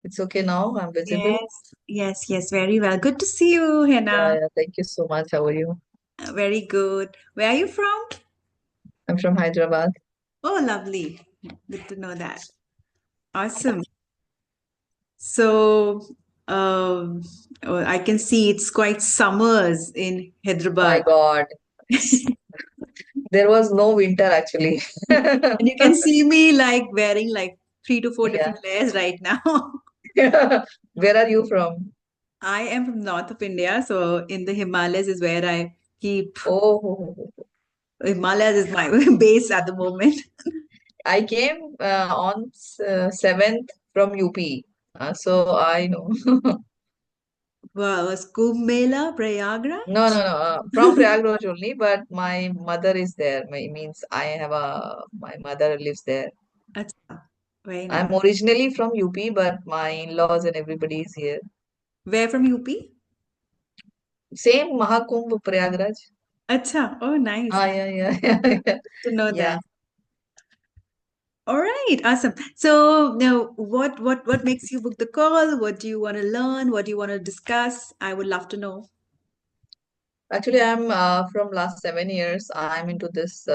It's okay now. I'm visible. Yes, yes, yes, very well. Good to see you, Yeah, Hena. yeah. Thank you so much. How are you? Very good. Where are you from? I'm from Hyderabad. Oh, lovely. Good to know that. Awesome. So, um, I can see it's quite summers in My Hyderabad. God, it's there was no winter actually. And you can see me like wearing like three to four Yeah. different layers right now. Where are you from? I am from north of India, so in the Himalayas is where I keep. Oh, Himalayas is my base at the moment. I came on 7th from UP. So I know. Wow, Kumbh Mela, No, no, Prayagraj? no. From Prayagraj only, but my mother is there. Means I have my mother lives there. Acha, very I'm nice. originally from UP, but my in-laws and everybody is here. Where from UP? Same Mahakumbh Prayagraj. Acha, oh nice. Ah, yeah, yeah, yeah, yeah. To know Yeah. that. All right, awesome. So now what makes you book the call? What do you want to learn? What do you want to discuss? I would love to know. Actually, I'm from last 7 years. I'm into this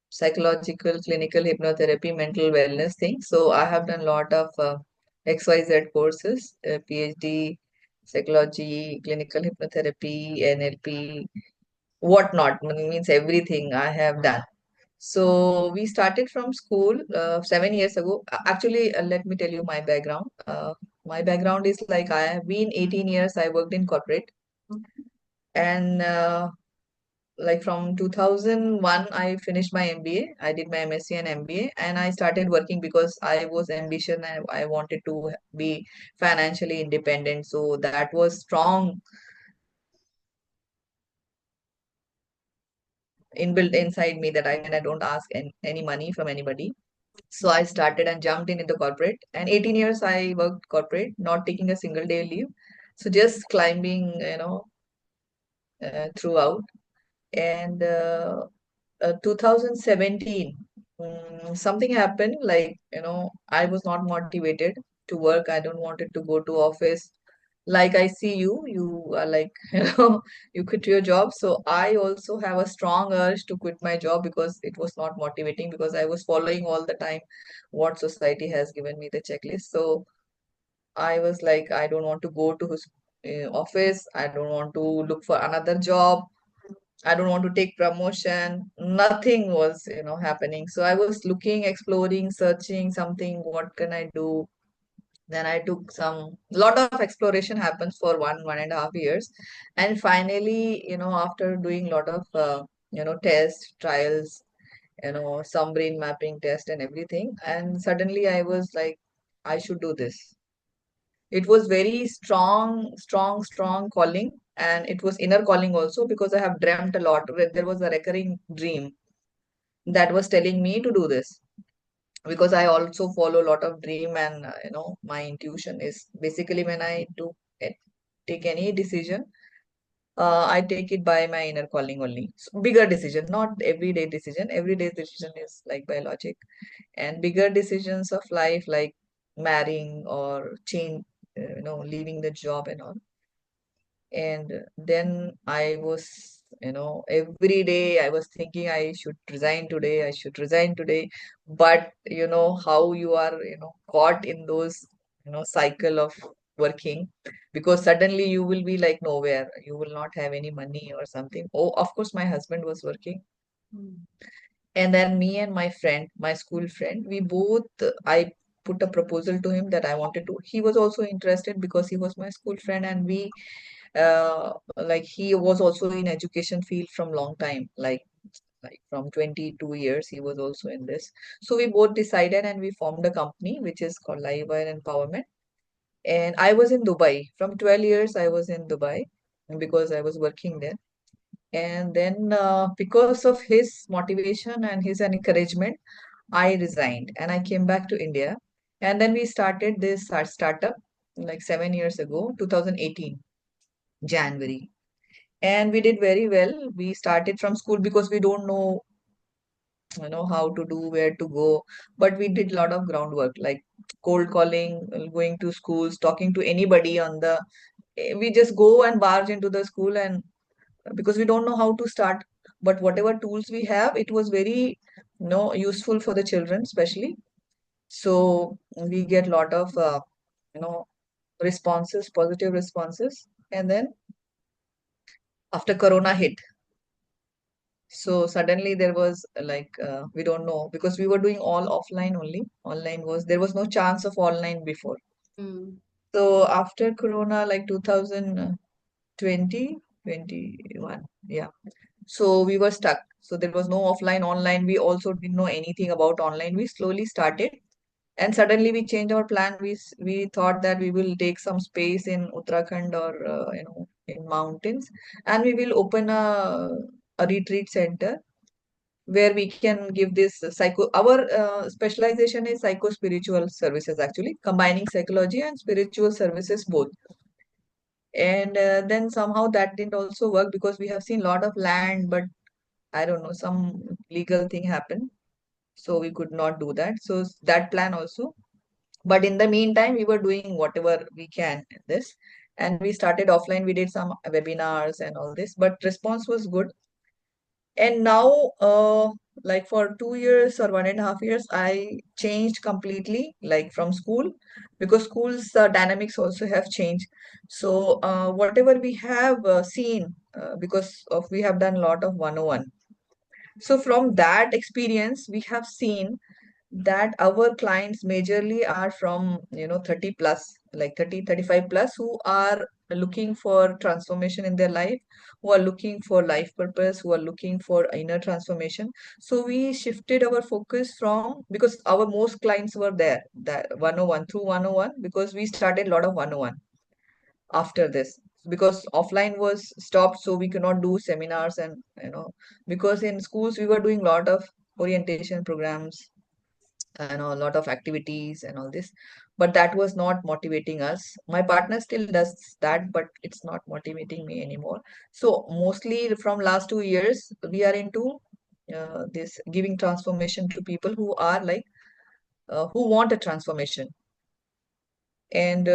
psychological, clinical hypnotherapy, mental wellness thing. So I have done a lot of XYZ courses, PhD, psychology, clinical hypnotherapy, NLP, whatnot. Means everything I have done. So we started from school 7 years ago. Actually, let me tell you my background. My background is like I have been 18 years. I worked in corporate, and like from 2001, I finished my MBA. I did my MSc and MBA, and I started working because I was ambitious and I wanted to be financially independent. So that was strong inbuilt inside me that I don't ask any money from anybody. So I started and jumped in the corporate. And 18 years I worked corporate, not taking a single day leave. So just climbing, throughout. And 2017, something happened. Like, I was not motivated to work. I don't wanted to go to office. Like I see you are like, you quit your job. So I also have a strong urge to quit my job because it was not motivating because I was following all the time what society has given me the checklist. So I was like, I don't want to go to his office. I don't want to look for another job. I don't want to take promotion. Nothing was, happening. So I was looking, exploring, searching something. What can I do? Then I took some lot of exploration happens for 1.5 years, and finally, after doing lot of tests, trials, some brain mapping test and everything, and suddenly I was like, I should do this. It was very strong, strong, strong calling, and it was inner calling also because I have dreamt a lot. There was a recurring dream that was telling me to do this because I also follow a lot of dream, and my intuition is basically when I do it, take any decision, I take it by my inner calling only. So bigger decision, not everyday decision. Everyday decision is like by logic, and bigger decisions of life like marrying or change, leaving the job and all. And then I was, every day I was thinking I should resign today, I should resign today. But you know how you are, caught in those, cycle of working, because suddenly you will be like nowhere. You will not have any money or something. Oh, of course, my husband was working. Hmm. And then me and my friend, my school friend, we both, I put a proposal to him that I wanted to. He was also interested because he was my school friend, and we like he was also in education field from long time, like from 22 years he was also in this. So we both decided and we formed a company which is called Livewire Empowerment. And I was in Dubai from 12 years. I was in Dubai because I was working there. And then because of his motivation and his encouragement, I resigned and I came back to India. And then we started this startup like 7 years ago, 2018 January. And we did very well. We started from school because we don't know how to do, where to go. But we did a lot of groundwork, like cold calling, going to schools, talking to anybody on the. We just go and barge into the school, and because we don't know how to start. But whatever tools we have, it was very, useful for the children, especially. So we get lot of, you know, responses, positive responses. And then after Corona hit, so suddenly there was like, we don't know, because we were doing all offline only. There was no chance of online before. Mm. So after Corona, like 2020, 21, yeah. So we were stuck. So there was no offline, online. We also didn't know anything about online. We slowly started, and suddenly we changed our plan. We thought that we will take some space in Uttarakhand, or in mountains, and we will open a retreat center where we can give this psycho. Our specialization is psycho spiritual services, actually combining psychology and spiritual services both. And then somehow that didn't also work, because we have seen a lot of land, but I don't know, some legal thing happened, so we could not do that. So that plan also. But in the meantime, we were doing whatever we can in this, and we started offline. We did some webinars and all this, but response was good. And now, like for 2 years or 1.5 years, I changed completely, like from school, because school's dynamics also have changed. So whatever we have seen, because of we have done a lot of 101. So from that experience, we have seen that our clients majorly are from 30 plus, like 30, 35 plus, who are looking for transformation in their life, who are looking for life purpose, who are looking for inner transformation. So we shifted our focus from, because our most clients were there, that 101, through 101, because we started a lot of 101 after this, because offline was stopped, so we could not do seminars. And because in schools we were doing a lot of orientation programs, a lot of activities and all this, but that was not motivating us. My partner still does that, but it's not motivating me anymore. So mostly from last 2 years, we are into this giving transformation to people who are like, who want a transformation. And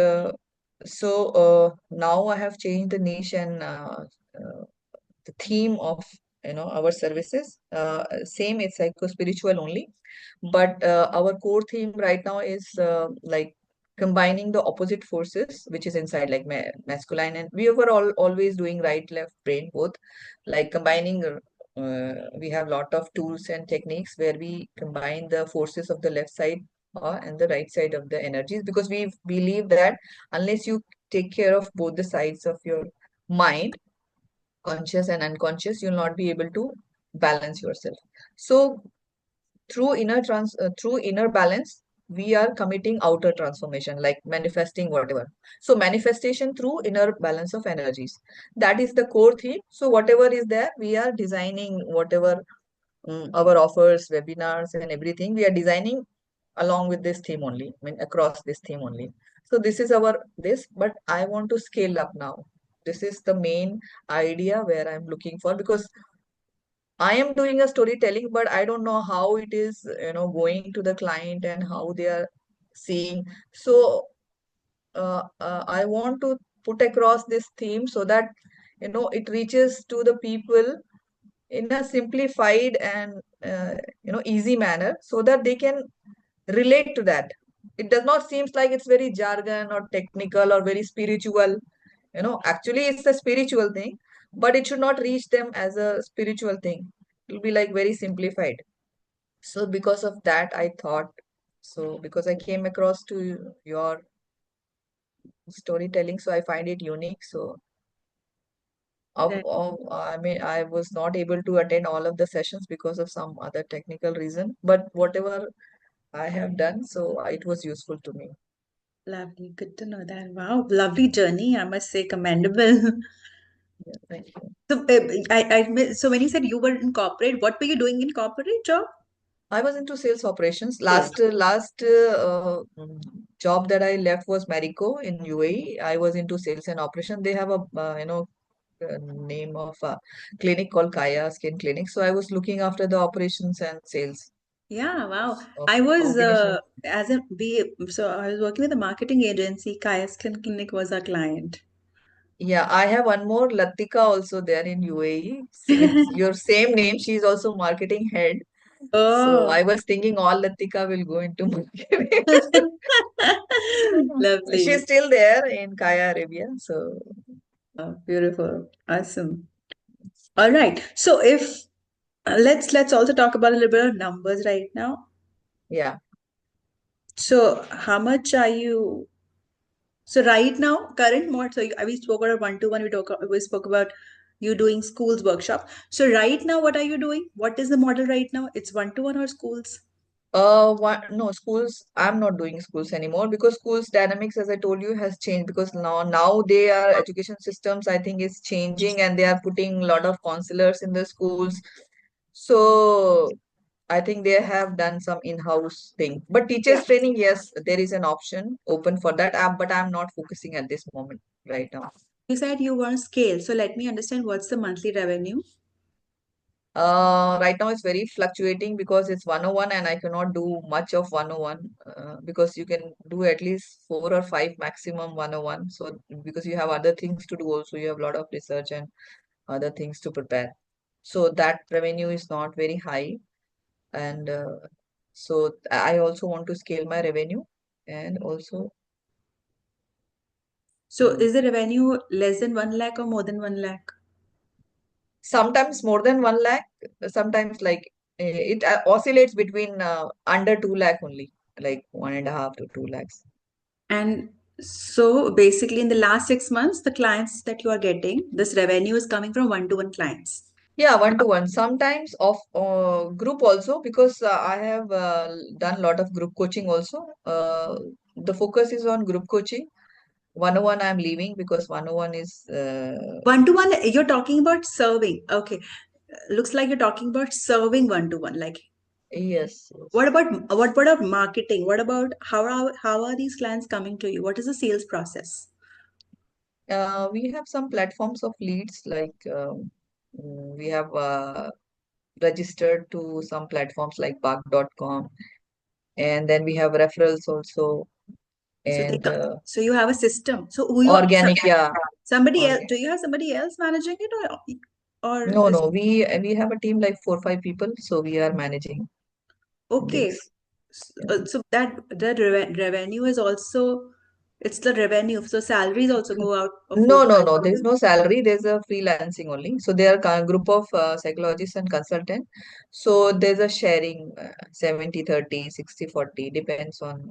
now I have changed the niche, and the theme of our services, same, it's psycho spiritual only. But our core theme right now is like combining the opposite forces which is inside, like masculine, and we were always doing right left brain both, like combining. We have lot of tools and techniques where we combine the forces of the left side and the right side of the energies, because we believe that unless you take care of both the sides of your mind, conscious and unconscious, you'll not be able to balance yourself. So through inner balance, we are committing outer transformation, like manifesting whatever. So manifestation through inner balance of energies, that is the core theme. So whatever is there, we are designing whatever, our offers, webinars and everything, we are designing along with this theme only, I mean across this theme only. So this is our this, but I want to scale up now. This is the main idea where I'm looking for, because I am doing a storytelling, but I don't know how it is, going to the client and how they are seeing. So I want to put across this theme so that it reaches to the people in a simplified and easy manner, so that they can relate to that. It does not seems like it's very jargon or technical or very spiritual. Actually it's a spiritual thing, but it should not reach them as a spiritual thing. It will be like very simplified. So because of that, I thought, so because I came across to your storytelling, so I find it unique. So I mean, I was not able to attend all of the sessions because of some other technical reason, but whatever I have done, so it was useful to me. Lovely. Good to know that. Wow. Lovely journey. I must say, commendable. Yeah, thank you. So, so when you said you were in corporate, what were you doing in corporate job? I was into sales operations. Sales. Job that I left was Marico in UAE. I was into sales and operation. They have a name of a clinic called Kaya Skin Clinic. So I was looking after the operations and sales Yeah, wow. of I was combination. as a B, so I was working with a marketing agency. Kaya's Clinic was our client. Yeah, I have one more Latika also there in UAE with your same name. She's also marketing head. So Oh, I was thinking all Latika will go into marketing. She's lovely. still there in Kaya Arabia. So Oh, beautiful. Awesome. All right. So if let's also talk about a little bit of numbers right now. yeah. So how much are you? So right now, current mode. So we spoke about one-to-one. We spoke about you doing schools workshop. So right now, what are you doing? What is the model right now? It's one-to-one or schools? No, schools, I'm not doing schools anymore because schools dynamics, as I told you, has changed because now they are education systems, I think is changing and they are putting a lot of counselors in the schools. So I think they have done some in-house thing. But Yeah. teachers training, yes, there is an option open for that, but I'm not focusing at this moment right now. You said you want to scale. So let me understand what's the monthly revenue. Right now it's very fluctuating because it's 101 and I cannot do much of 101 because you can do at least 4 or 5 maximum 101. So because you have other things to do also, you have a lot of research and other things to prepare. So that revenue is not very high. And so I also want to scale my revenue and also So is the revenue less than 1 lakh or more than 1 lakh? sometimes more than 1 lakh, sometimes like it oscillates between under 2 lakh only, like 1.5 to 2 lakhs. And so basically, in the last 6 months, the clients that you are getting, this revenue is coming from one-to-one clients. Yeah, one to one. Sometimes of group also because I have done a lot of group coaching also. The focus is on group coaching. 101 I'm leaving because 101 is One-to-one, you're talking about serving. Okay. Looks like you're talking about serving one-to-one. Like, yes, what yes. about marketing? What about how are these clients coming to you? What is the sales process? We have some platforms of leads like we have registered to some platforms like bug.com, and then we have referrals also So they and so you have a system. So who you organic, yeah, somebody else? organic. Do you have somebody else managing it, or No, is no, we have a team like 4 or 5 people, so we are managing okay? this. Yeah. So that revenue is also it's the revenue. So salaries also go out of four No, to no, five no. There is thousand. no salary. There's a freelancing only. So they are a group of psychologists and consultant. So there's a sharing 70/30, 60/40, depends on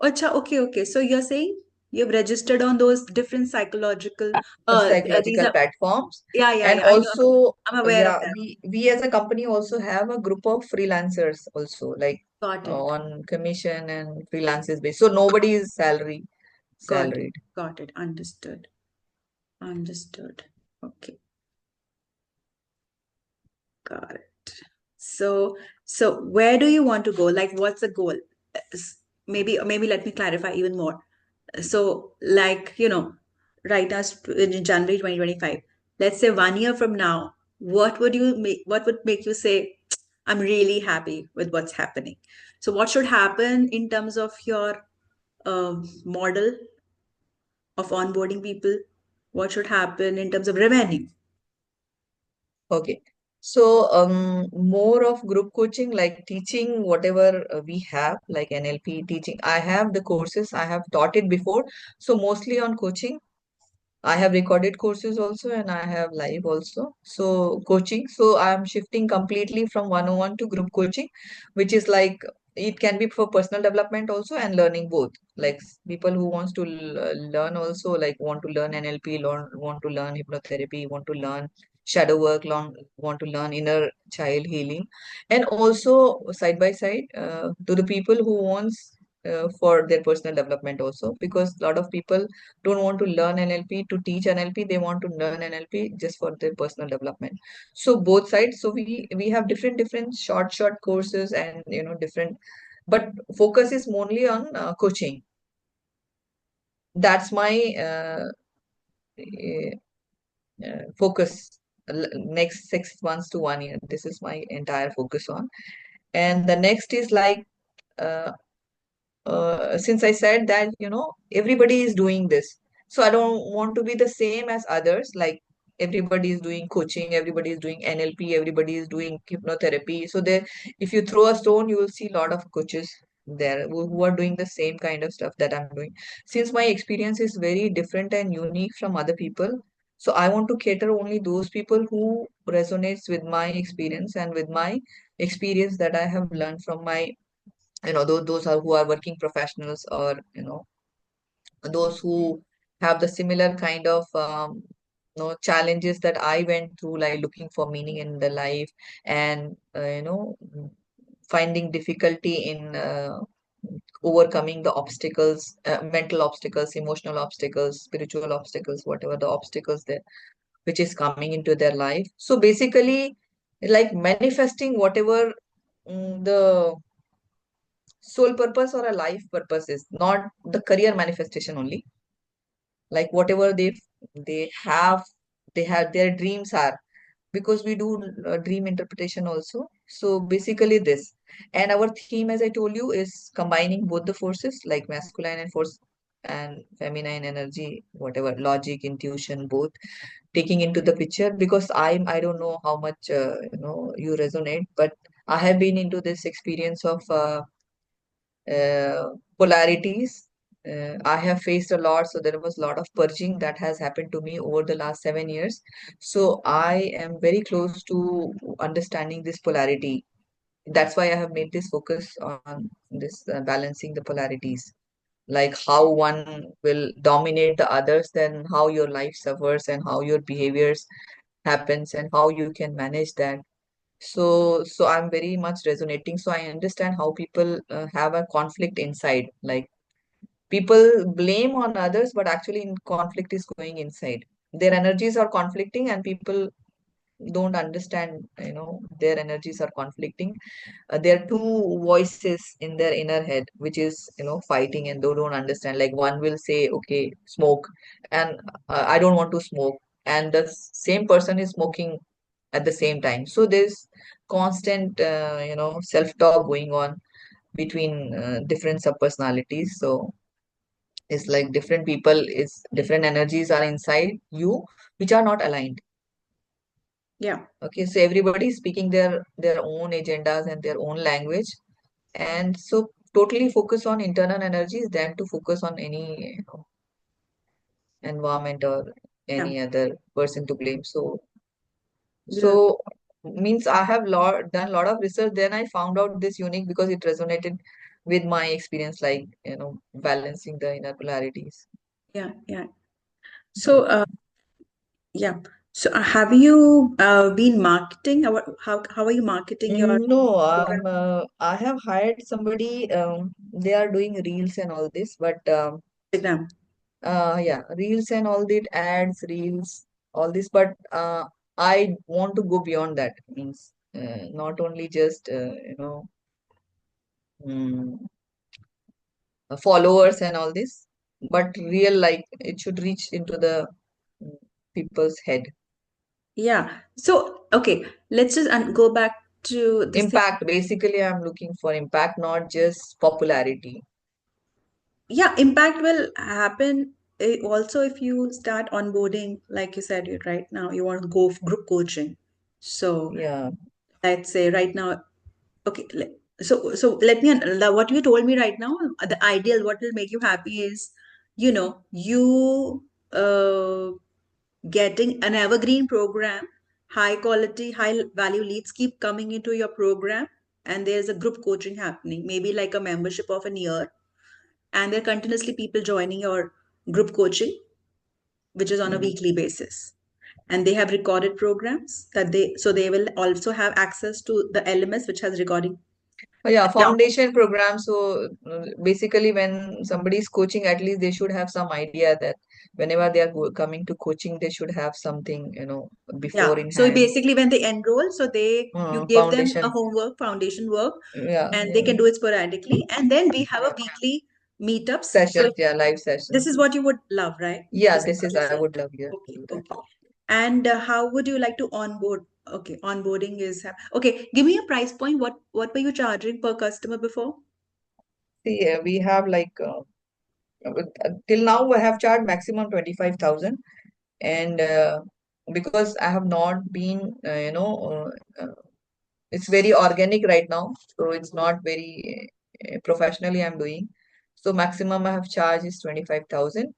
Acha, okay, okay. So you're saying you've registered on those different psychological. These psychological are platforms. yeah, yeah, And yeah. I know. also, I'm aware of yeah, them. we as a company also have a group of freelancers also, like Got it. on commission and freelancers based. So nobody is Got it. salaried. Got it. Understood. Understood. Okay. Got it. So, so where do you want to go? Like, what's the goal? Maybe let me clarify even more. So, like, right now in January 2025, let's say 1 year from now, what would make you say, I'm really happy with what's happening? So, what should happen in terms of your model of onboarding people? What should happen in terms of revenue? Okay. So, more of group coaching, like teaching whatever we have, like NLP teaching. I have the courses, I have taught it before. So, mostly on coaching. I have recorded courses also and I have live also. So coaching. So I'm shifting completely from 101 to group coaching, which is like it can be for personal development also and learning both. Like people who wants to learn also like want to learn NLP, want to learn hypnotherapy, want to learn shadow work, want to learn inner child healing, and also side by side to the people who wants for their personal development also because a lot of people don't want to learn NLP to teach NLP. They want to learn NLP just for their personal development. So both sides. So we have different short courses and different, but focus is mainly on coaching. That's my focus next 6 months to 1 year. This is my entire focus on. And the next is like, uh, since I said that, everybody is doing this. So I don't want to be the same as others. Like everybody is doing coaching, everybody is doing NLP, everybody is doing hypnotherapy. So there, if you throw a stone, you will see a lot of coaches there who are doing the same kind of stuff that I'm doing. Since my experience is very different and unique from other people, so I want to cater only those people who resonates with my experience and with my experience that I have learned from my, those are who are working professionals, or those who have the similar kind of challenges that I went through, like looking for meaning in the life, and finding difficulty in overcoming the obstacles, mental obstacles, emotional obstacles, spiritual obstacles, whatever the obstacles there which is coming into their life. So basically, like manifesting whatever the soul purpose or a life purpose is, not the career manifestation only. Like whatever they have their dreams are, because we do dream interpretation also. So basically this, and our theme, as I told you, is combining both the forces, like masculine and force and feminine energy, whatever logic, intuition, both taking into the picture. Because I don't know how much you resonate, but I have been into this experience of polarities. I have faced a lot, so there was a lot of purging that has happened to me over the last 7 years. So I am very close to understanding this polarity. That's why I have made this focus on this balancing the polarities, like how one will dominate the others, then how your life suffers and how your behaviors happens and how you can manage that. So I'm very much resonating. So I understand how people have a conflict inside. Like people blame on others, but actually in conflict is going inside. Their energies are conflicting, and people don't understand, their energies are conflicting. There are two voices in their inner head, which is, fighting, and they don't understand. Like one will say, okay, smoke, and I don't want to smoke. And the same person is smoking at the same time. So there's constant, self-talk going on between different subpersonalities. So it's like different people is different energies are inside you, which are not aligned. Yeah, Okay, so everybody is speaking their own agendas and their own language, and so totally focus on internal energies than to focus on any environment or yeah, any other person to blame. So yeah, so means I have done a lot of research. Then I found out this unique because it resonated with my experience, like balancing the inner polarities. yeah, yeah. So, Okay. yeah. So, have you been marketing? How are you marketing your No, program? I have hired somebody. They are doing reels and all this, but Program. yeah, reels and all the ads, reels, all this. But I want to go beyond that. Means not only just mm, followers and all this, but real, like it should reach into the mm, people's head. Yeah. So, okay, let's just go back to this thing. Impact. Basically, I'm looking for impact, not just popularity. Yeah, impact will happen also if you start onboarding, like you said, you right now you want to go group coaching. So, Yeah. let's say right now, okay, so let me what you told me right now, the ideal what will make you happy is, you getting an evergreen program, high quality, high value leads keep coming into your program, and there's a group coaching happening, maybe like a membership of an year, and there are continuously people joining your group coaching, which is on a Mm. weekly basis. And they have recorded programs that they will also have access to the LMS, which has recording. Yeah, Yeah. foundation program. So basically, when somebody is coaching, at least they should have some idea that whenever they are coming to coaching, they should have something, before Yeah. in So hand. basically, when they enroll, so you give them a Foundation. homework, foundation work, Yeah, and they yeah. can do it sporadically. And then we have a weekly meetups. So Sessions, yeah, live this sessions. is Yeah, what you would love, right? yeah, This is this what is, you I said. would love you to Okay, do that. okay. And how would you like to onboard? Okay, onboarding is okay. Give me a price point. What were you charging per customer before? See, we have like till now I have charged maximum 25,000, and because I have not been, it's very organic right now, so it's not very professionally I'm doing. So maximum I have charged is 25,000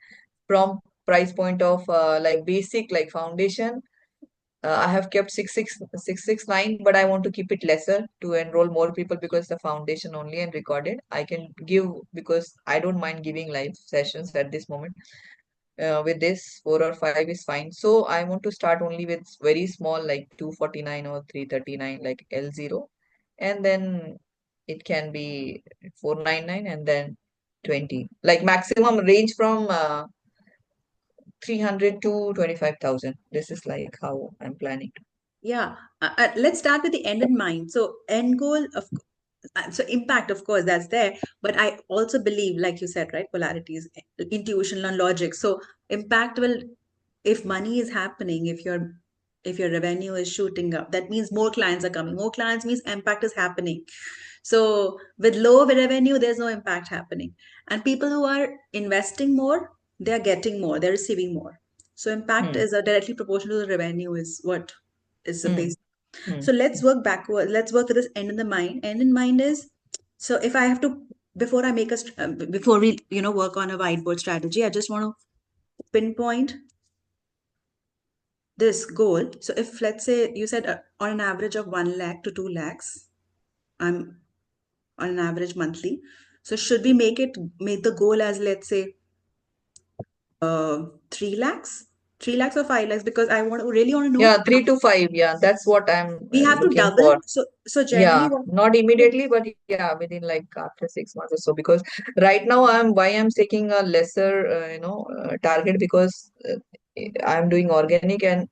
from price point of like basic like foundation. I have kept 669, but I want to keep it lesser to enroll more people because the foundation only and recorded. I can give because I don't mind giving live sessions at this moment. With this, 4 or 5 is fine. So I want to start only with very small, like 249 or 339, like L0, and then it can be 499 and then 20. Like maximum range from 300 to 25,000. This is like how I'm planning. Yeah, let's start with the end in mind. So, end goal of so impact, of course, that's there. But I also believe, like you said, right, polarities, intuition, and logic. So, impact will, if money is happening, if your revenue is shooting up, that means more clients are coming. More clients means impact is happening. So, with low revenue, there's no impact happening. And people who are investing more, they are getting more, they're receiving more. So, impact Hmm. is directly proportional to the revenue, is what is the Hmm. base. Hmm. So let's work backward. Let's work with this end in the mind. End in mind is, so if I have to, before I make before we work on a whiteboard strategy, I just want to pinpoint this goal. So if, let's say, you said on an average of 1 lakh to 2 lakhs, I'm on an average monthly. So should we make the goal as, let's say, 3 lakhs, 3 lakhs or 5 lakhs? Because I really want to know. Yeah, 3 to 5. Yeah, that's what I'm We have to looking double. for. So generally, Yeah, what? not immediately, but yeah, within like after 6 months or so. Because right now I'm taking a lesser, target because I'm doing organic, and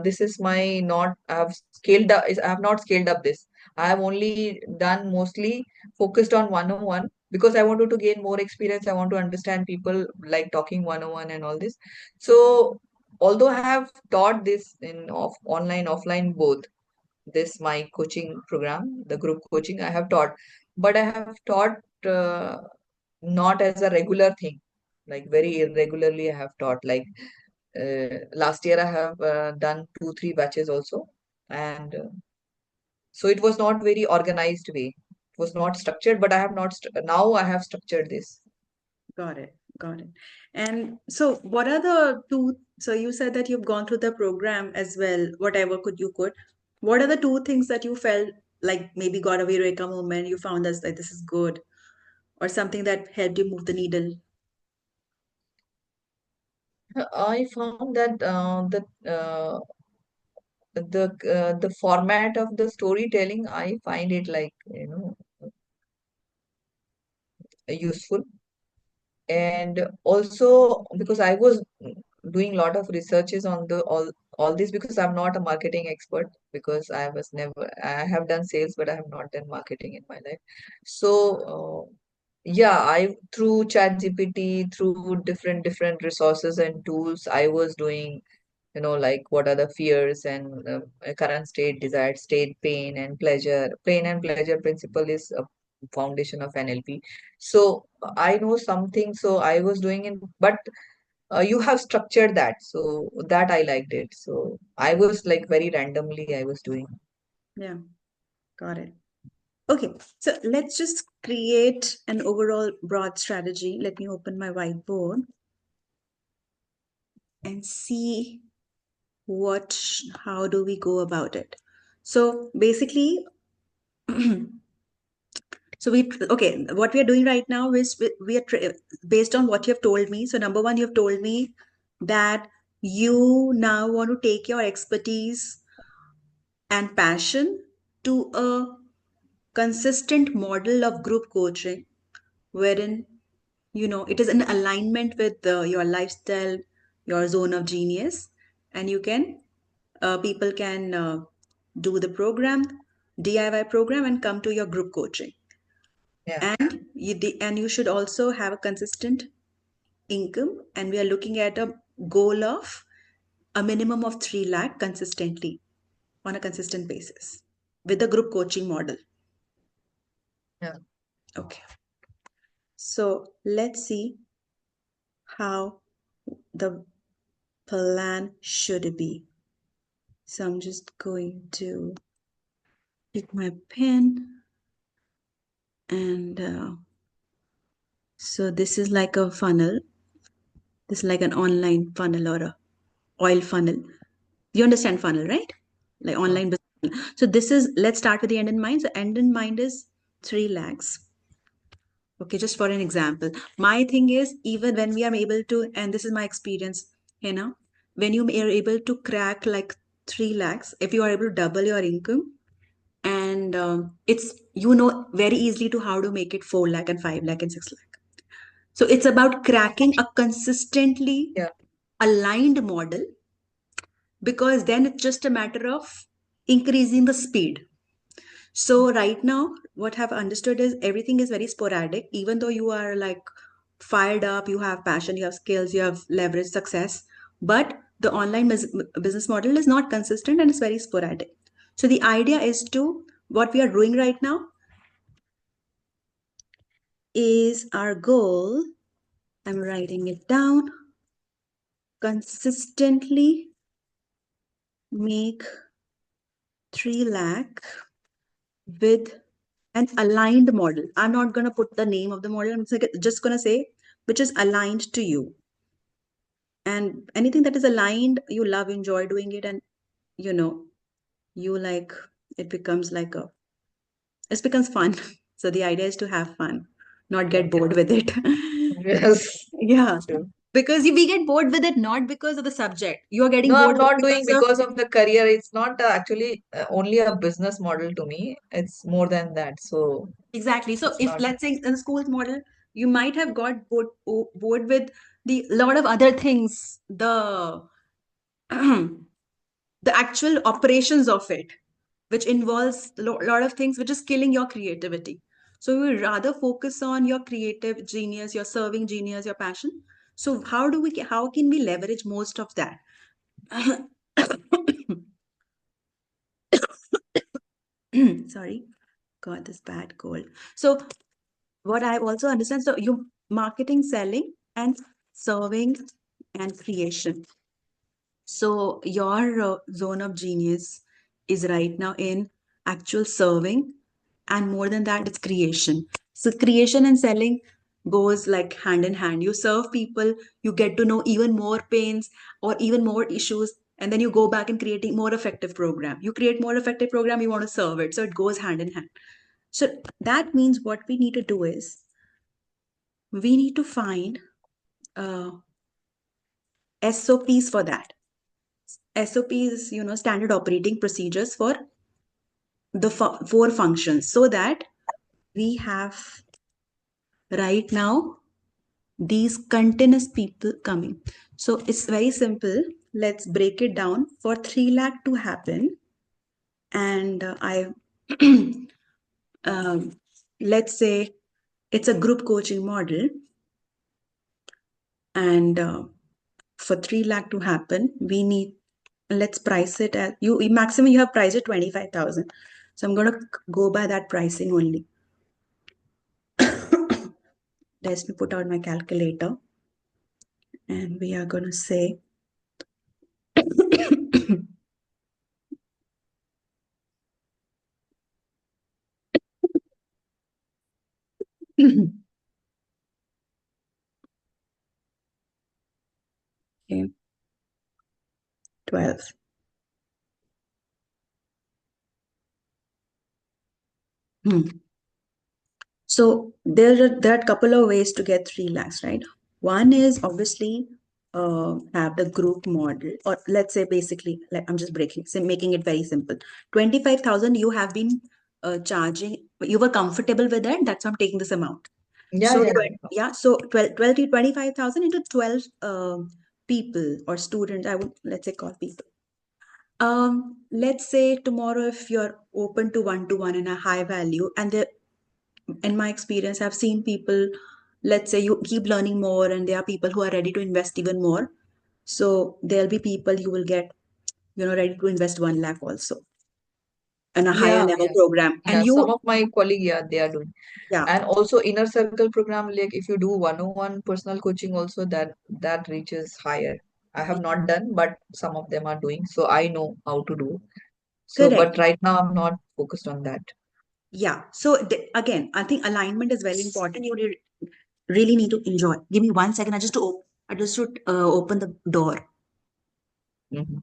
this is my not. I have scaled up. I have not scaled up this. I have only done mostly focused on 101 because I wanted to gain more experience. I want to understand people like talking 101 and all this. So although I have taught this in online, offline both, this my coaching program, the group coaching I have taught, but I have taught not as a regular thing, like very irregularly I have taught. Like last year I have done 2, 3 batches also, and so it was not very organized way. It was not structured, but I have not now I have structured this. Got it. Got it. And so, what are the two? So, you said that you've gone through the program as well, whatever you could. What are the two things that you felt like maybe got a eureka moment? You found us like this is good, or something that helped you move the needle? I found that the format of the storytelling, I find it like useful. And also because I was doing a lot of researches on the all this, because I'm not a marketing expert, because I was never, I have done sales but I have not done marketing in my life. So yeah, I through chat gpt, through different resources and tools, I was doing, like what are the fears and current state, desired state, pain and pleasure principle is a foundation of NLP. So I know something, so I was doing it, but you have structured that, so that I liked it. So I was like very randomly I was doing. Yeah, got it. Okay, so let's just create an overall broad strategy. Let me open my whiteboard and see how do we go about it. So basically, so okay, what we are doing right now is we are based on what you have told me. So number one, you have told me that you now want to take your expertise and passion to a consistent model of group coaching, wherein it is in alignment with your lifestyle, your zone of genius, and people can do the program, DIY program, and come to your group coaching. Yeah. And you should also have a consistent income, and we are looking at a goal of a minimum of 3 lakh consistently on a consistent basis with a group coaching model. Yeah. Okay. So let's see how the plan should be. So I'm just going to pick my pen and so this is like a funnel. This is like an online funnel or a oil funnel. You understand funnel, right? Like Uh, online business. So this is, let's start with the end in mind. So end in mind is 3 lakhs. Okay, just for an example. My thing is, even when we are able to, and this is my experience, when you are able to crack like 3 lakhs, if you are able to double your income, and it's, very easily to how to make it 4 lakh and 5 lakh and 6 lakh. So it's about cracking a consistently yeah. aligned model, because then it's just a matter of increasing the speed. So right now, what I've understood is everything is very sporadic, even though you are like fired up, you have passion, you have skills, you have leverage success, but the online business model is not consistent and it's very sporadic. So the idea is to, what we are doing right now is our goal. I'm writing it down. Consistently make 3 lakh with an aligned model. I'm not going to put the name of the model. I'm just going to say which is aligned to you. And anything that is aligned, you love, enjoy doing it, and you know, you like, it becomes like it becomes fun. So the idea is to have fun, not get Okay. bored with it. Yes. Yeah. True. Because we get bored with it not because of the subject. You are getting No, bored I'm with it not doing because of, because of the career. It's not actually only a business model to me. It's more than that. So exactly. So it's if not. let's say in the school's model, you might have got bored with the lot of other things, the the actual operations of it, which involves a lot of things, which is killing your creativity. So you would rather focus on your creative genius, your serving genius, your passion. So how can we leverage most of that? Sorry, got this bad cold. So what I also understand, so you marketing, selling, and serving and creation. So your zone of genius is right now in actual serving, and more than that, it's creation. So creation and selling goes like hand in hand. You serve people, you get to know even more pains or even more issues, and then you go back and creating more effective program. You create more effective program, you want to serve it, so it goes hand in hand. So that means what we need to do is we need to find uh, SOPs for that. SOPs, standard operating procedures for the four functions, so that we have right now these continuous people coming. So it's very simple. Let's break it down. For 3 lakh to happen, and I um, let's say it's a group coaching model, and for 3 lakh to happen, we need, let's price it at, maximum you have priced it 25,000. So I'm going to go by that pricing only. Let me put out my calculator, and we are going to say okay, 12. Hmm. So there are a couple of ways to get 3 lakhs, right? One is obviously have the group model, or let's say basically, like I'm just making it very simple. 25,000 you have been charging, you were comfortable with that. That's why I'm taking this amount. Yeah, So yeah. yeah, so 12 to 25,000 into 12 people or students, I would, let's say, call people. Let's say tomorrow, if you're open to one in a high value, and there, in my experience, I've seen people, let's say you keep learning more, and there are people who are ready to invest even more. So there'll be people you will get, ready to invest 1 lakh also in a higher Yeah, level yes. program. And Yeah, some you, of my colleague, yeah, they are doing. yeah, And also inner circle program, like if you do one-on-one personal coaching also, that reaches higher. I have not done, but some of them are doing, so I know how to do. So, but correct. right now I'm not focused on that. Yeah. So again, I think alignment is very important. You really need to enjoy. Give me 1 second. I just should open the door. Mhm.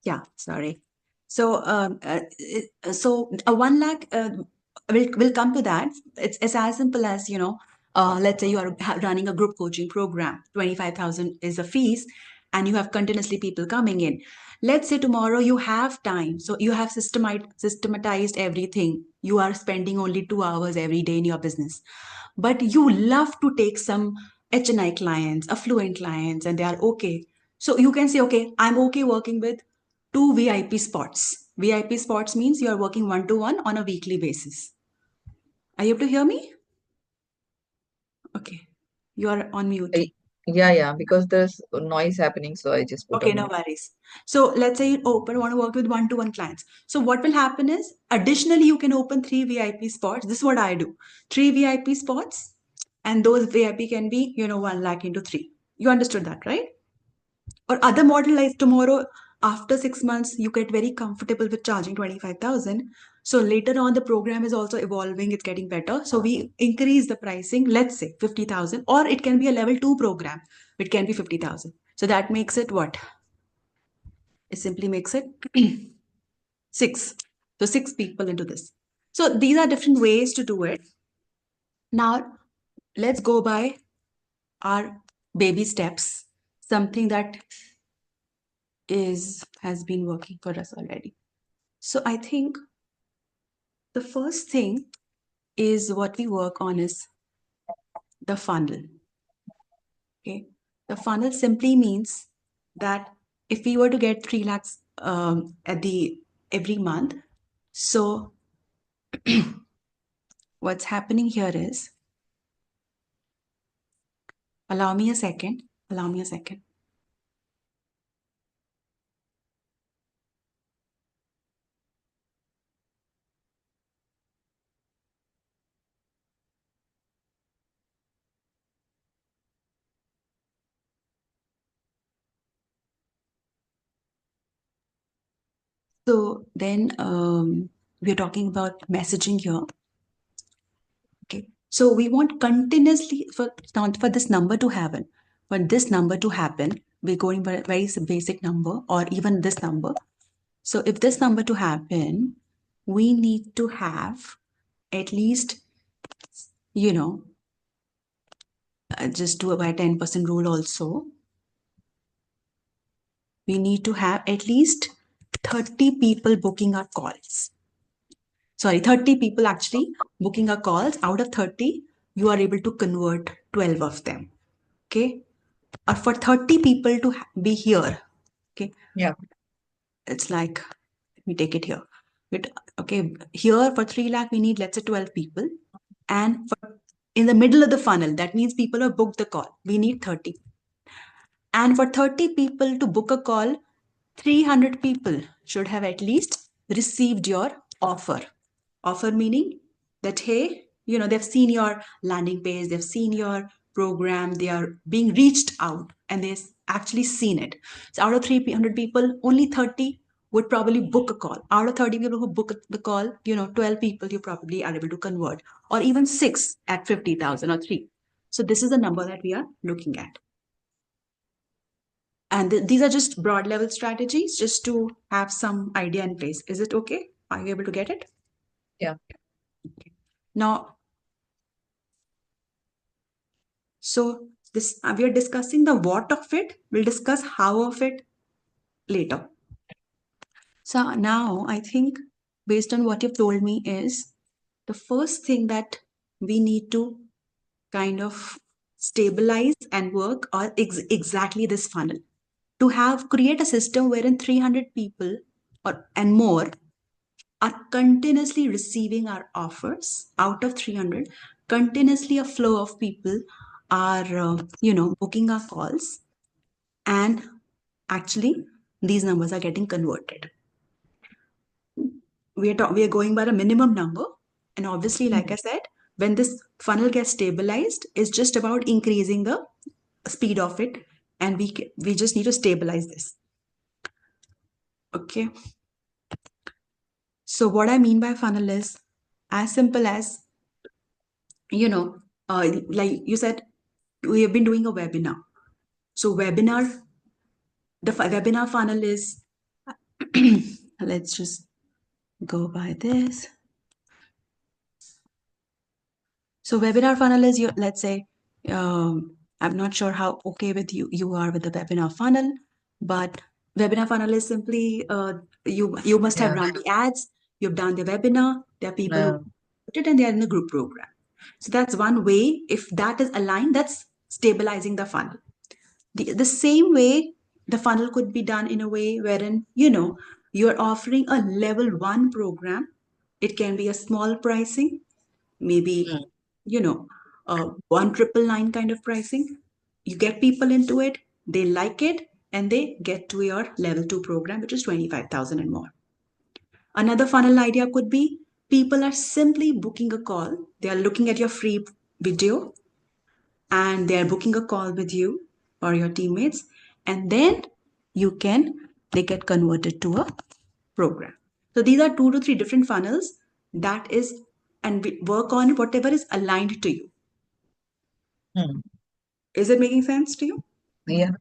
Yeah, sorry. So, 1 lakh will come to that. It's as simple as, let's say you are running a group coaching program. 25,000 is the fees, and you have continuously people coming in. Let's say tomorrow you have time, so you have systematized everything. You are spending only 2 hours every day in your business, but you love to take some HNI clients, affluent clients, and they are okay. So you can say, okay, I'm okay working with 2 VIP spots. VIP spots means you are working one to one on a weekly basis. Are you able to hear me? Okay. You are on mute. I, yeah, yeah, because there's noise happening, so I just put Okay, on no mute. worries. So let's say you open, want to work with one to one clients. So what will happen is additionally, you can open 3 VIP spots. This is what I do. 3 VIP spots, and those VIP can be, 1 lakh into three. You understood that, right? Or other model like tomorrow, after 6 months, you get very comfortable with charging 25,000. So later on, the program is also evolving, it's getting better. So we increase the pricing, let's say 50,000, or it can be a level two program, it can be 50,000. So that makes it what? It simply makes it six. So six people into this. So these are different ways to do it. Now, let's go by our baby steps, something that is has been working for us already. So I think the first thing is what we work on is the funnel. Okay. The funnel simply means that if we were to get 3 lakhs at the every month, so what's happening here is allow me a second. Allow me a second. So then we're talking about messaging here. Okay. So we want continuously for not for this number to happen. For this number to happen, we're going by a very basic number or even this number. So if this number to happen, we need to have at least, you know, just do a 10% rule also. We need to have at least 30 people booking our calls. Sorry, 30 people actually booking our calls. Out of 30, you are able to convert 12 of them. Okay. Or for 30 people to be here. Okay. Yeah, It's like, let me take it here. Okay, here for 3 lakh, we need, let's say, 12 people. And for, in the middle of the funnel, that means people have booked the call. We need 30. And for 30 people to book a call, 300 people should have at least received your offer. Offer meaning that, hey, they've seen your landing page, they've seen your program, they are being reached out and they've actually seen it. So out of 300 people, only 30 would probably book a call. Out of 30 people who book the call, 12 people you probably are able to convert, or even six at 50,000 or three. So this is the number that we are looking at. And these are just broad level strategies just to have some idea in place. Is it okay? Are you able to get it? yeah, Now, so this we are discussing the what of it. We'll discuss how of it later. So now I think. based on what you've told me, is the first thing that we need to kind of stabilize and work on exactly this funnel, to have create a system wherein 300 people or and more are continuously receiving our offers. Out of 300, continuously a flow of people are booking our calls, and actually these numbers are getting converted. We are going by the minimum number, and obviously, like I said, when this funnel gets stabilized, it's just about increasing the speed of it, and we just need to stabilize this. Okay, so what I mean by funnel is as simple as, you know like you said, we have been doing a webinar. So webinar funnel is let's just go by this. So webinar funnel is your, let's say, I'm not sure how okay with you are with the webinar funnel, but webinar funnel is simply, you must have Yeah. run the ads, you've done the webinar, there are people who Yeah. put it and they're in the group program. So that's one way. If that is aligned, that's stabilizing the funnel. The same way, the funnel could be done in a way wherein, you're offering a level one program. It can be a small pricing, maybe, Mm. you know, 1,999 kind of pricing. You get people into it, they like it, and they get to your level two program, which is 25,000 and more. Another funnel idea could be people are simply booking a call. They are looking at your free video and they are booking a call with you or your teammates, and then they get converted to a program. So these are 2 to 3 different funnels that is, and we work on whatever is aligned to you. Mm. Is it making sense to you? Yeah.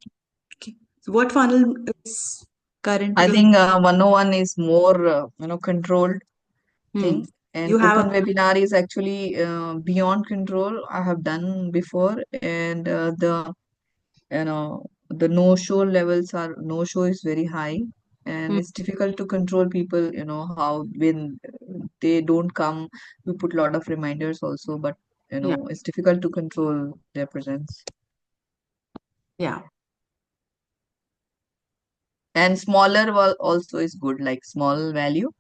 Okay. So what funnel is I currently? think 101 is more, controlled Hmm. thing, and You have open a webinar is actually beyond control. I have done before, and the no show is very high, and hmm, it's difficult to control people. How when they don't come, we put a lot of reminders also, but yeah, it's difficult to control their presence. yeah, And smaller also is good, like small value.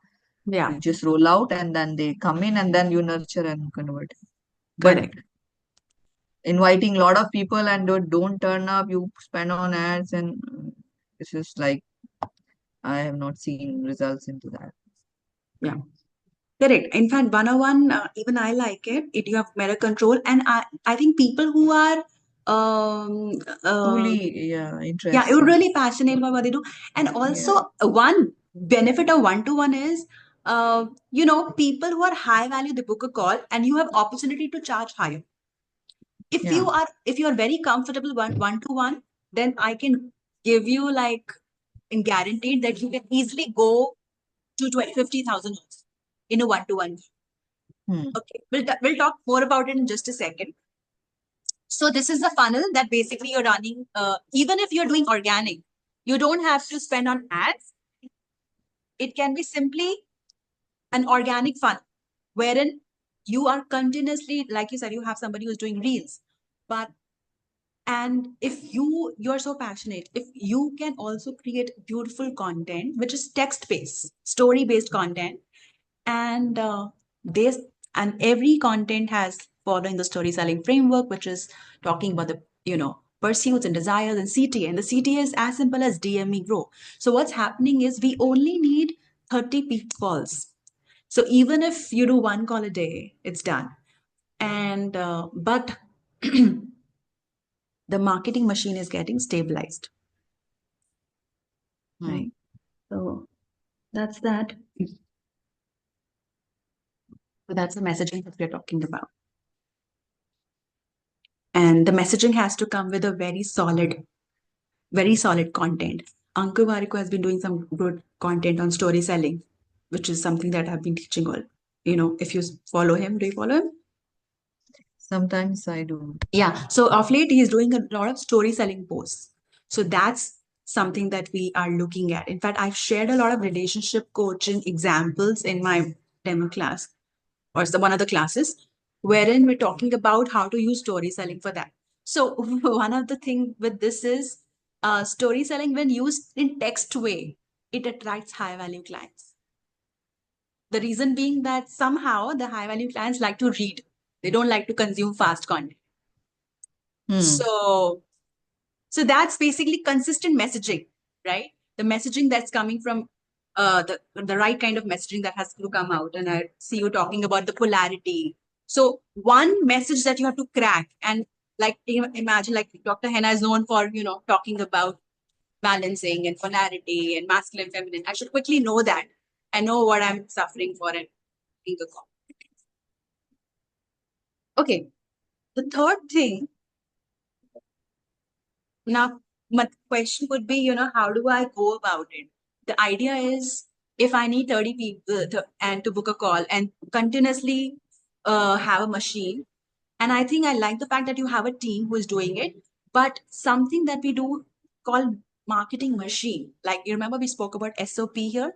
yeah, You just roll out and then they come in and then you nurture and convert. But correct. inviting a lot of people and don't turn up, you spend on ads, and it's just like I have not seen results into that. Yeah, correct. In fact, 101, even I like it. You have better control, and I think people who are um uh, Truly, yeah, yeah, you're interested. really passionate about what they do. And Yeah, also, one benefit of one-to-one is, people who are high value, they book a call, and you have opportunity to charge higher. yeah. If you are very comfortable one-to-one, then I can give you like and guaranteed that you can easily go to 50,000 in a one-to-one. Hmm. Okay, we'll talk more about it in just a second. So this is the funnel that basically you're running. Even if you're doing organic, you don't have to spend on ads. It can be simply an organic funnel wherein you are continuously, like you said, you have somebody who's doing reels, but and if you're so passionate, if you can also create beautiful content which is text based, story based content, and this and every content has following the storytelling framework, which is talking about the pursuits and desires and CTA, and the CTA is as simple as DME grow. So what's happening is we only need 30 peak calls. So even if you do one call a day, it's done. And but the marketing machine is getting stabilized, Hmm. right? So that's that. So that's the messaging that we're talking about. And the messaging has to come with a very solid content. Ankur Mariko has been doing some good content on story selling, which is something that I've been teaching all. If you follow him, do you follow him? Sometimes I do. Yeah. So of late, he's doing a lot of story selling posts. So that's something that we are looking at. In fact, I've shared a lot of relationship coaching examples in my demo class or one of the classes, wherein we're talking about how to use story selling for that. So one of the thing with this is story selling when used in text way, it attracts high value clients. The reason being that somehow the high value clients like to read. They don't like to consume fast content. Hmm. So that's basically consistent messaging, right? The messaging that's coming from the right kind of messaging that has to come out. And I see you talking about the polarity. So one message that you have to crack, and like imagine like Dr. Hena is known for talking about balancing and polarity and masculine, feminine. I should quickly know that. I know what I'm suffering for and being a cop. Okay. The third thing now, my question would be, how do I go about it? The idea is if I need 30 people and to book a call and continuously have a machine. And I think I like the fact that you have a team who is doing it, but something that we do called marketing machine. Like you remember we spoke about SOP here.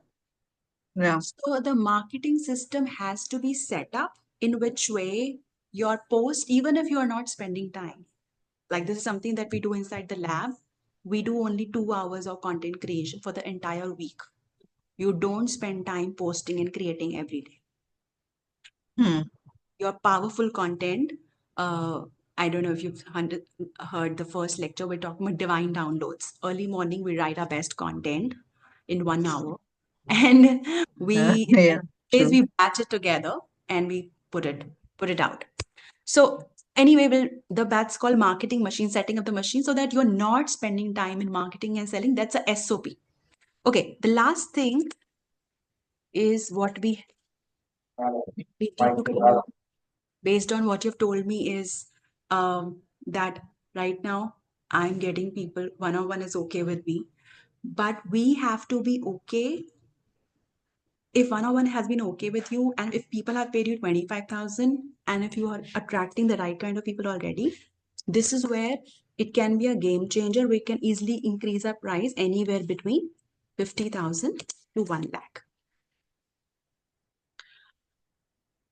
Yeah. So the marketing system has to be set up in which way your post, even if you are not spending time, like this is something that we do inside the lab. We do only 2 hours of content creation for the entire week. You don't spend time posting and creating every day. Hmm. Your powerful content. I don't know if you've heard the first lecture. We're talking about divine downloads. Early morning, we write our best content in 1 hour, and we in Yeah. 10 days True. we batch it together and we put it out. So anyway, the that's called marketing machine, setting up the machine so that you're not spending time in marketing and selling. That's a SOP. Okay, the last thing is what we need to kind of, based on what you've told me, is that right now I'm getting people one-on-one is okay with me, but we have to be okay. If one-on-one has been okay with you, and if people have paid you 25,000, and if you are attracting the right kind of people already, this is where it can be a game changer. We can easily increase our price anywhere between 50,000 to 1 lakh,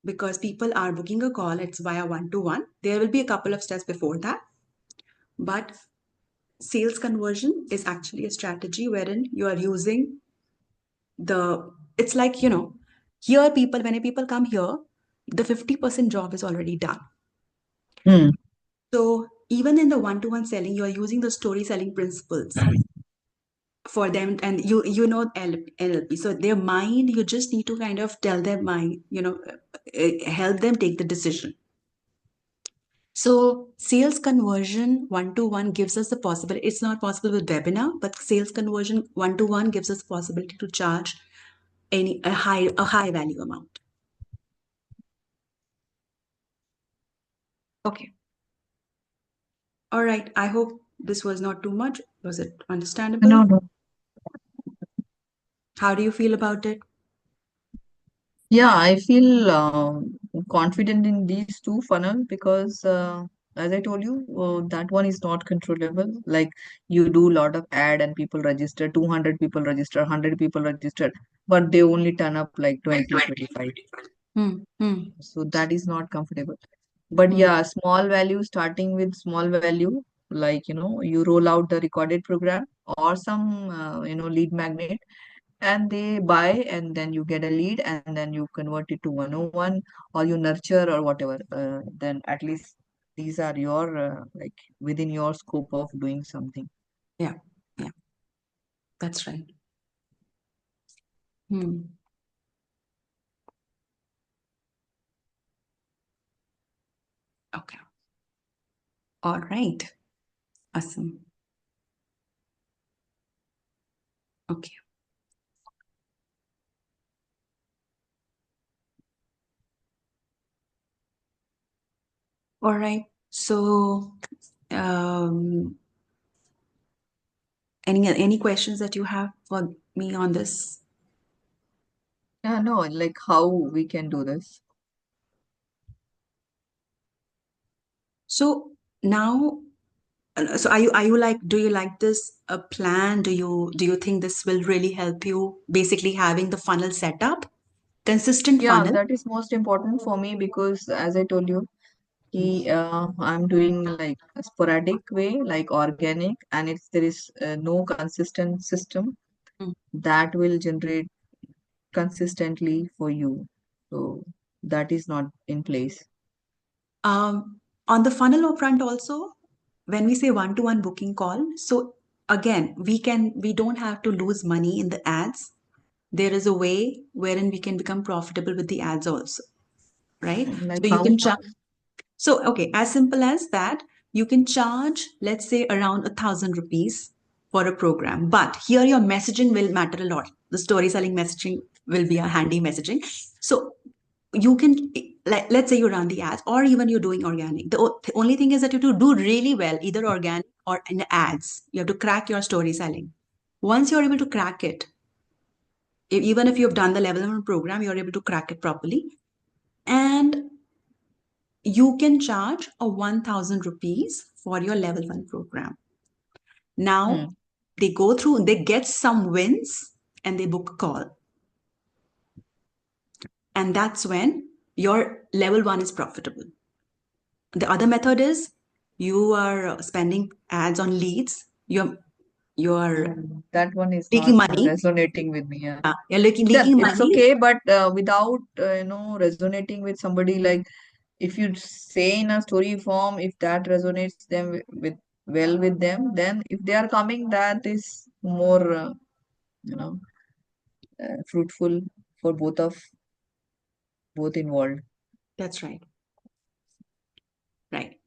because people are booking a call. It's via one-to-one. There will be a couple of steps before that, but sales conversion is actually a strategy wherein you are using the, it's like, here people, when people come here, the 50% job is already done. Hmm. So even in the one-to-one selling, you are using the story selling principles for them, and NLP. So their mind, you just need to kind of tell their mind, help them take the decision. So sales conversion one-to-one gives us the possibility. It's not possible with webinar, but sales conversion one-to-one gives us the possibility to charge a high value amount. Okay. All right. I hope this was not too much. Was it understandable? No, no. How do you feel about it? Yeah, I feel confident in these two funnels because, as I told you, that one is not controllable. Like you do a lot of ad and people register, 200 people register, 100 people register, but they only turn up like 20, 25. Hmm. Hmm. So that is not comfortable. But Hmm. yeah, small value, starting with small value, like, you roll out the recorded program or some, lead magnet and they buy and then you get a lead and then you convert it to 101 or you nurture or whatever. Then at least these are your, like within your scope of doing something. Yeah. Yeah. That's right. Hmm. Okay. All right. Awesome. Okay. All right. So, um, any questions that you have for me on this? Yeah, no, like how we can do this. So now So are you like, do you like this plan? Do you think this will really help you? Basically, having the funnel set up, consistent Yeah, funnel. that is most important for me because, as I told you, I'm doing like a sporadic way, like organic, and if there is no consistent system Mm. that will generate consistently for you. So that is not in place. On the funnel front also, when we say one-to-one booking call, so again, we don't have to lose money in the ads. There is a way wherein we can become profitable with the ads also, right? Like So you how? can charge. So, okay, as simple as that, you can charge, let's say, around 1,000 rupees for a program. But here your messaging will matter a lot. The story selling messaging will be a handy messaging. So you can, like, let's say you run the ads or even you're doing organic. The only thing is that you have to do really well, either organic or in ads. You have to crack your story selling. Once you're able to crack it, even if you've done the level 1 program, you're able to crack it properly. And you can charge a 1,000 rupees for your level 1 program. Now Hmm. they go through, they get some wins and they book a call. And that's when your level 1 is profitable. The other method is you are spending ads on leads. You're Yeah, that one is not leaking money. resonating with me. Yeah. You're Yeah, leaking it's money. okay, but without resonating with somebody, like if you say in a story form, if that resonates them with well with them, then if they are coming, that is more you know fruitful for both involved. That's right. Right.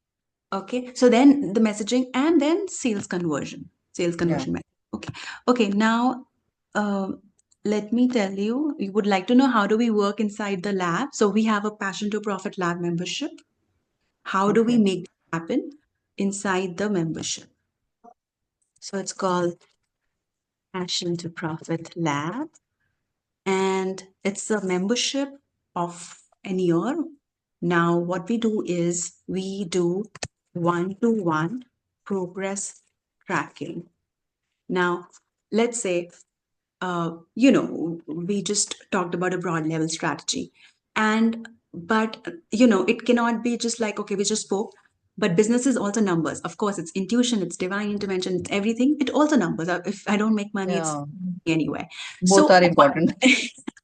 Okay. So then the messaging and then sales Yeah. conversion method. Okay. Okay. Now, um, let me tell you, you would like to know how do we work inside the lab? So we have a Passion to Profit Lab membership. How do we Okay. make it happen inside the membership? So it's called Passion to Profit Lab, and it's a membership of an year. Now, what we do is we do one-to-one progress tracking. Now, let's say, we just talked about a broad level strategy. And, but, it cannot be just like, okay, we just spoke, but business is also numbers. Of course, it's intuition, it's divine intervention, it's everything. It also numbers. If I don't make money, it's Yeah. anyway. Both So, are important.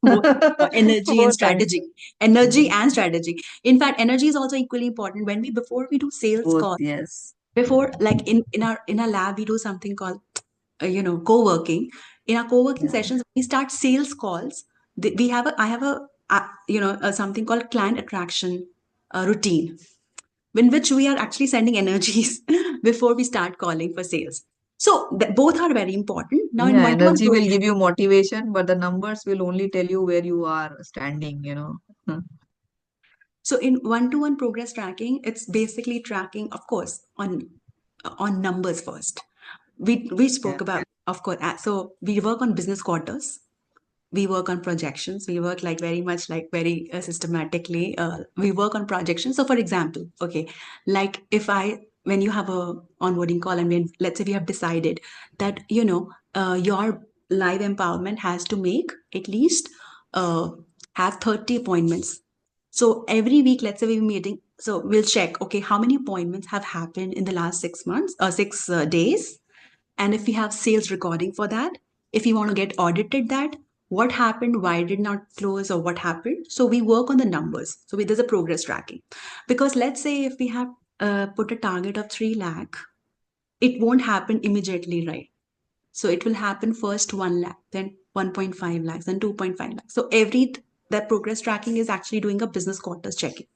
both energy and Both are strategy, important. energy Mm. and strategy. In fact, energy is also equally important. When we before we do sales Both, call, yes. before, like in our lab we do something called co-working. In our co-working Yeah. sessions we start sales calls. We have a I have a something called client attraction routine, in which we are actually sending energies before we start calling for sales. So both are very important. Now in Yeah, one-to-one energy will give you motivation, but the numbers will only tell you where you are standing. Hmm. So in one-to-one progress tracking, it's basically tracking, of course, on numbers first. We Yeah. spoke about, of course. So we work on business quarters. We work on projections. We work like very much like very systematically. We work on projections. So for example, okay, like if I when you have a onboarding call and when let's say we have decided that your live empowerment has to make at least uh, have 30 appointments. So every week, let's say we're meeting, so we'll check, okay, how many appointments have happened in the last 6 months or 6 days, and if we have sales recording for that, if we want to get audited that, what happened, why did not close, or what happened. So we work on the numbers. So there's a progress tracking. Because let's say if we have put a target of 3 lakh, it won't happen immediately, right? So it will happen first 1 lakh, then 1.5 lakhs, then 2.5 lakhs. So that progress tracking is actually doing a business quarters checking.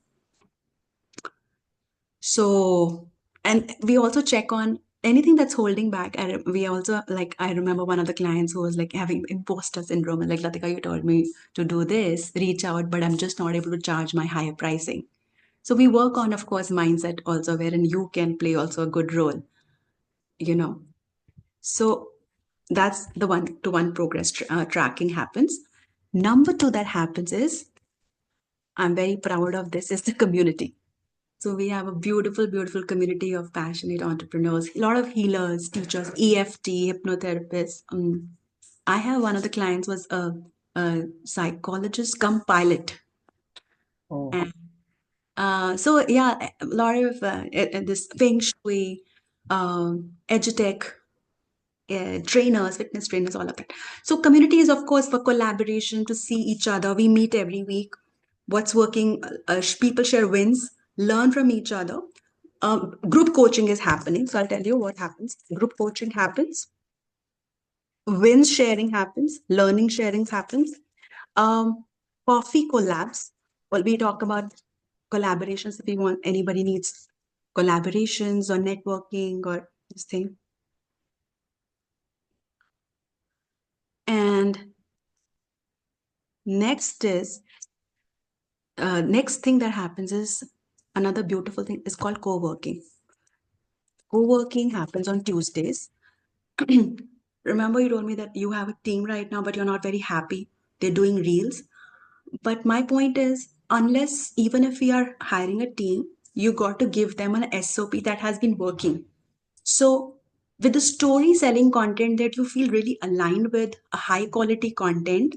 So, and we also check on anything that's holding back. We also, like, I remember one of the clients who was like having imposter syndrome. And like, Latika, you told me to do this, reach out, but I'm just not able to charge my higher pricing. So we work on, of course, mindset also, wherein you can play also a good role, you know. So that's the one-to-one progress tracking happens. Number two that happens is, I'm very proud of this, is the community. So we have a beautiful, beautiful community of passionate entrepreneurs, a lot of healers, teachers, EFT, hypnotherapists. I have one of the clients was a psychologist come pilot. Oh, And so yeah, a lot of this feng shui, edutech, trainers, fitness trainers, all of that. So community is of course for collaboration to see each other. We meet every week. What's working? People share wins, learn from each other. Group coaching is happening. So I'll tell you what happens. Group coaching happens. Wins sharing happens. Learning sharing happens. Um, Coffee collabs. Well, we talk about collaborations if you want anybody needs collaborations or networking or this thing. And next is next thing that happens is another beautiful thing is called co-working. Co-working happens on Tuesdays. Remember you told me that you have a team right now but you're not very happy they're doing reels. But my point is, unless even if we are hiring a team, you got to give them an SOP that has been working. So with the story selling content that you feel really aligned with, a high quality content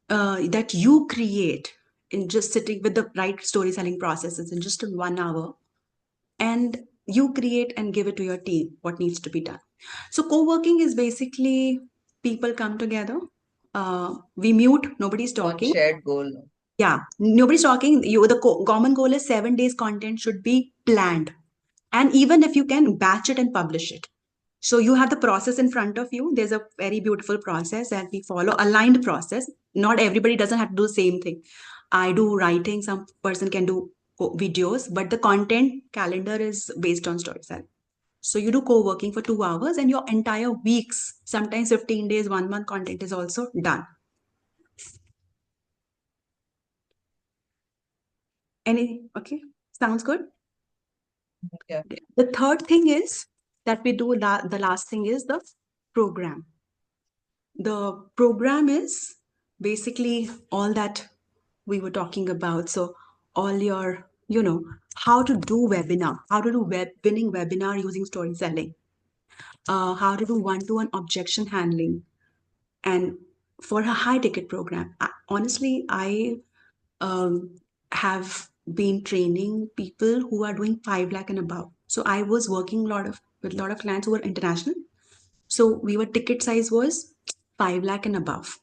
that you create in just sitting with the right story selling processes in just in 1 hour, and you create and give it to your team what needs to be done. So co-working is basically people come together, we mute, nobody's one talking. shared goal. Yeah, nobody's talking. You the common goal is 7 days content should be planned, and even if you can batch it and publish it. So you have the process in front of you. There's a very beautiful process that we follow, aligned process. Not everybody doesn't have to do the same thing. I do writing. Some person can do videos, but the content calendar is based on storytelling. So you do co-working for 2 hours, and your entire weeks, sometimes 15 days, 1 month content is also done. Any okay? Sounds good. Yeah. The third thing is that we do the last thing is the program. The program is basically all that we were talking about. So all your, how to do webinar, how to do winning webinar using storytelling, how to do one-to-one objection handling, and for a high ticket program. Honestly, I um, have been training people who are doing 5 lakh and above. So I was working with a lot of clients who were international. So we were ticket size was 5 lakh and above.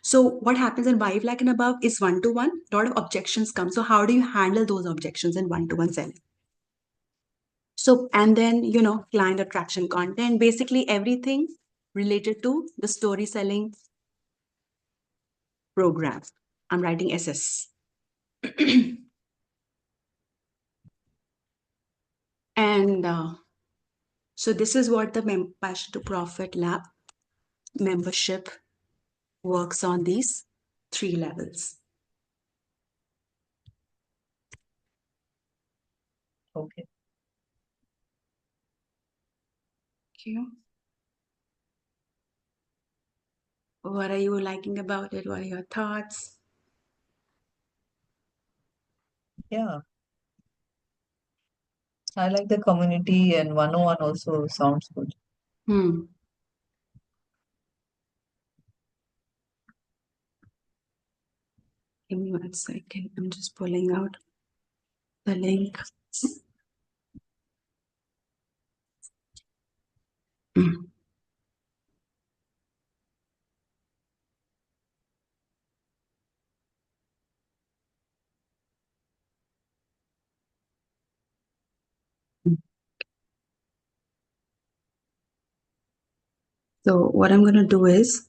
So what happens in 5 lakh and above is one to one. A lot of objections come. So how do you handle those objections in one to one selling? So and then client attraction content, basically everything related to the story selling program. I'm writing SS. And so this is what the Passion to Profit Lab membership works on, these 3 levels. Okay. Okay. What are you liking about it? What are your thoughts? Yeah. I like the community and 101 also sounds good. Hmm. Give me 1 second. I'm just pulling out the link. Hmm. So what I'm going to do is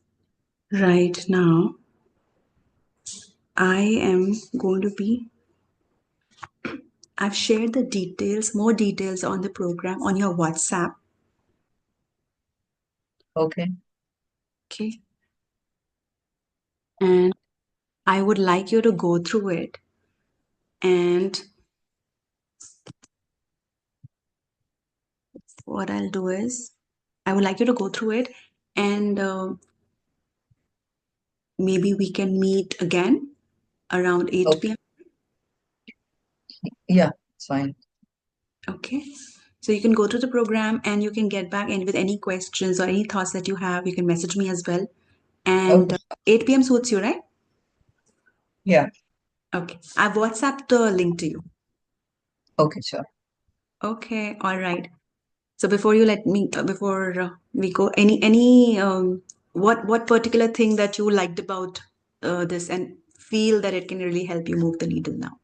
right now, I am going to be, I've shared the details, more details on the program on your WhatsApp. Okay. Okay. And I would like you to go through it. And what I'll do is, I would like you to go through it, and maybe we can meet again around 8 Okay. p.m. Yeah. It's fine. Okay. So you can go through the program and you can get back, and with any questions or any thoughts that you have, you can message me as well. And Okay. 8 p.m. suits you, right? Yeah. Okay. I've WhatsApped the link to you. Okay, sure. Okay. All right. So before you let me, before we go, any what particular thing that you liked about this and feel that it can really help you move the needle now?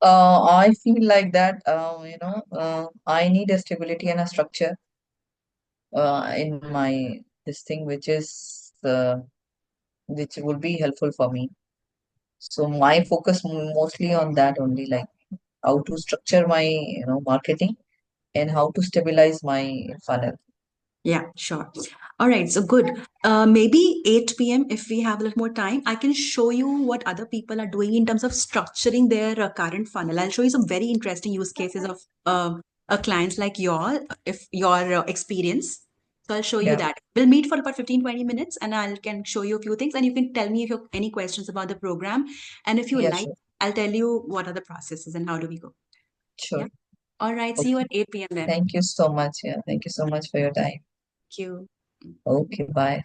I feel like that, I need a stability and a structure in my this thing, which will be helpful for me. So my focus mostly on that only, like how to structure my, marketing and how to stabilize my funnel. Yeah, sure. All right, so good. Maybe 8 p.m. if we have a little more time, I can show you what other people are doing in terms of structuring their current funnel. I'll show you some very interesting use cases of clients like your, if your experience. So I'll show you Yeah, that. We'll meet for about 15-20 minutes and I can show you a few things and you can tell me if you have any questions about the program. And if you yeah, like, sure, I'll tell you what are the processes and how do we go. sure. Yeah. All right. See you Okay. at 8 p.m. then. Thank you so much. Yeah, thank you so much for your time. Thank you. Okay, bye.